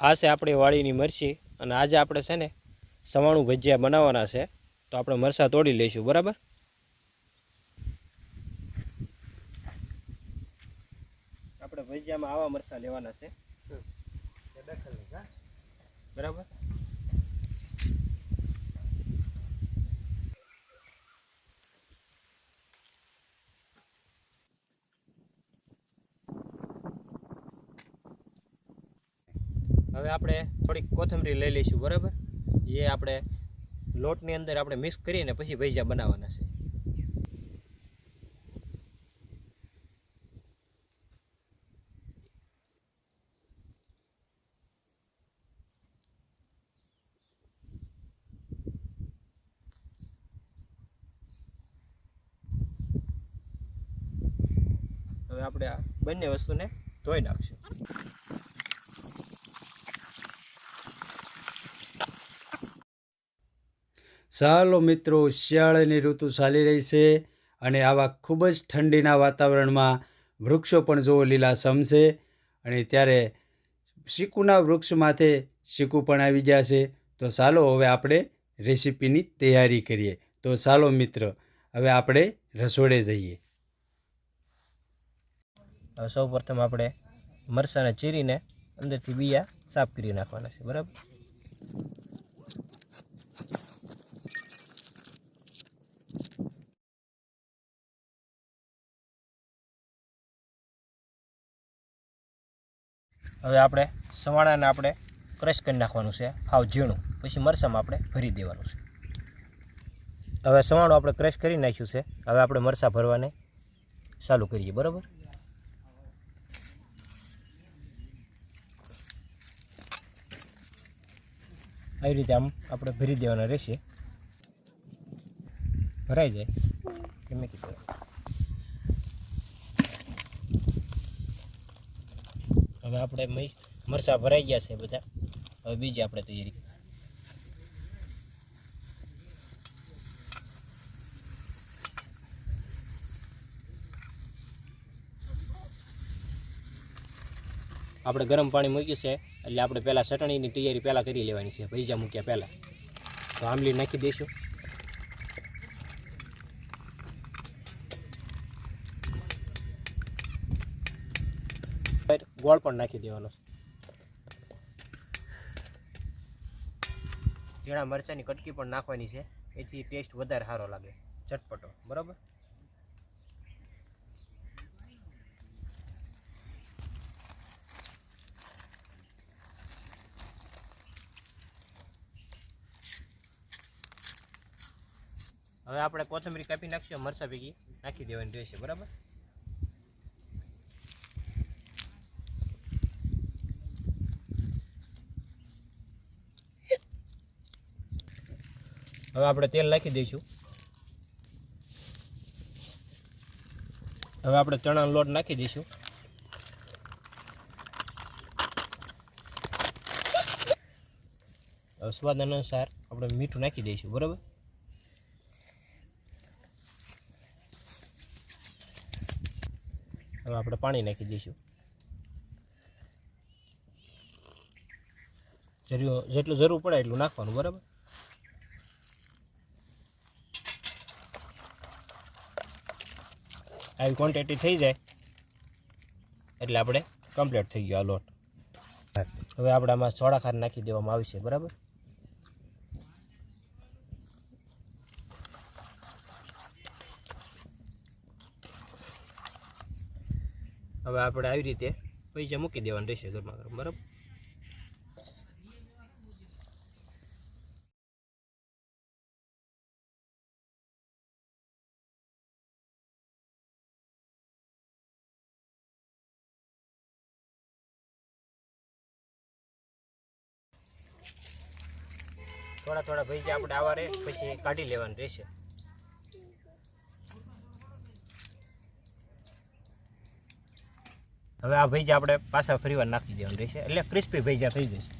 આ છે આપણી વાડીની મરચી અને આજે આપણે છે ને સવાણું ભજીયા બનાવવાના છે, તો આપણે મરચાં તોડી લઈશું. બરાબર, આપણે ભજીયામાં આવા મરચાં લેવાના છે. બરાબર, હવે આપણે થોડીક કોથમરી લઈ લઈશું. બરાબર, જે આપણે લોટની અંદર આપણે મિક્સ કરીને પછી ભજીયા બનાવવાના છે. હવે આપણે આ બંને વસ્તુને ધોઈ નાખશું. ચાલો મિત્રો, શિયાળાની ઋતુ ચાલી રહી છે અને આવા ખૂબ જ ઠંડીના વાતાવરણમાં વૃક્ષો પણ જોવો લીલાછમ છે. અને ત્યારે ચીકુના વૃક્ષ માથે ચીકુ પણ આવી ગયા છે. તો ચાલો હવે આપણે રેસીપીની તૈયારી કરીએ. તો ચાલો મિત્ર, હવે આપણે રસોડે જઈએ. હવે સૌ પ્રથમ આપણે મરચાંને ચીરીને અંદરથી બીયા સાફ કરી નાખવાના છે. બરાબર, હવે આપણે સવાણાને આપણે ક્રશ કરી નાખવાનું છે હાવ ઝીણું, પછી મરચાંમાં આપણે ભરી દેવાનું છે. હવે સવાણું આપણે ક્રશ કરી નાખ્યું છે. હવે આપણે મરચાં ભરવાને ચાલુ કરીએ. બરાબર, આવી રીતે આમ આપણે ભરી દેવાના રહેશે. ભરાઈ જાય કે મેં કીધું. હવે આપણે મરચાં ભરાઈ ગયા છે બધા. હવે બીજી આપણે તૈયારી. આપણે ગરમ પાણી મૂક્યું છે એટલે આપણે પહેલાં ચટણીની તૈયારી પહેલાં કરી લેવાની છે. ભજીયા મૂક્યા પહેલાં તો આંબલી નાખી દઈશું. ગોળ પણ નાખી દેવાનો. ઝીણા મરચાંની કટકી પણ નાખવાની છે, એથી ટેસ્ટ વધારે સારો લાગે, ચટપટો. બરાબર, હવે આપણે કોથમરી કાપી નાખશું, મરચાં ભેગી નાખી દેવાની રહેશે. બરાબર, હવે આપણે તેલ નાખી દઈશું. હવે આપણે ચણાનો લોટ નાખી દઈશું. હવે સ્વાદ અનુસાર આપણે મીઠું નાખી દઈશું. બરાબર, હવે આપણે પાણી નાખી દઈશું. જેટલું જરૂર પડે એટલું નાખવાનું. બરાબર, આવી ક્વોન્ટિટી થઈ જાય એટલે આપણે કમ્પ્લીટ થઈ ગયો આ લોટ. હવે આપણે આમાં સોડા ખાંડ નાખી દેવામાં આવશે. બરાબર, હવે આપણે આવી રીતે પૈસા મૂકી દેવાનું રહેશે ગરમા ગરમ. બરાબર, થોડા થોડા ભજીયા આપણે આવા રહે પછી કાઢી લેવાનું રહેશે. હવે આ ભજીયા આપણે પાછા ફરીવાર નાખી દેવાનું રહેશે એટલે ક્રિસ્પી ભજીયા થઈ જશે.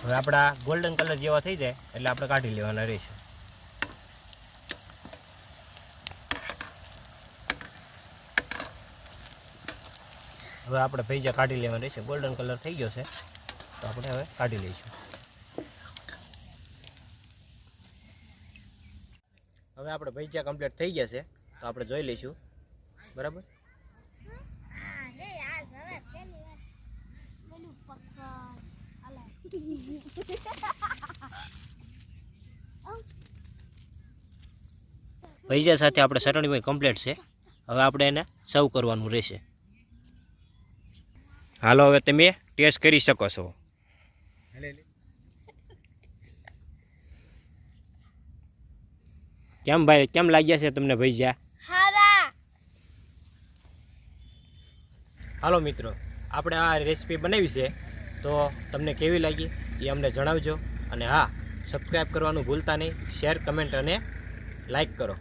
હવે આપણા ગોલ્ડન કલર જેવા થઈ જાય એટલે આપણે કાઢી લેવાના રહેશે. હવે આપણે ભજીયા કાઢી લેવાનું રહેશે. ગોલ્ડન કલર થઈ ગયો છે તો આપણે હવે કાઢી લઈશું. હવે આપણે ભજીયા કમ્પ્લીટ થઈ ગયા છે તો આપણે જોઈ લઈશું. બરાબર. ભજીયા સાથે આપણે ચટણી પણ કમ્પ્લીટ છે. હવે આપણે એને સર્વ કરવાનું રહેશે. હાલો હવે તમે ટેસ્ટ કરી શકો છો. કેમ ભાઈ, કેમ લાગ્યા છે તમને ભજીયા? હાલો મિત્રો, આપણે આ રેસીપી બનાવી છે તો તમને કેવી લાગી એ અમને જણાવજો. અને હા, સબસ્ક્રાઈબ કરવાનું ભૂલતા નહીં. શેર, કમેન્ટ અને લાઈક કરો.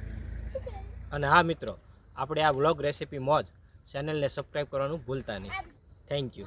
અને હા મિત્રો, આપણે આ વ્લોગ રેસીપી મોજ ચેનલને સબસ્ક્રાઈબ કરવાનું ભૂલતા નહીં. Thank you.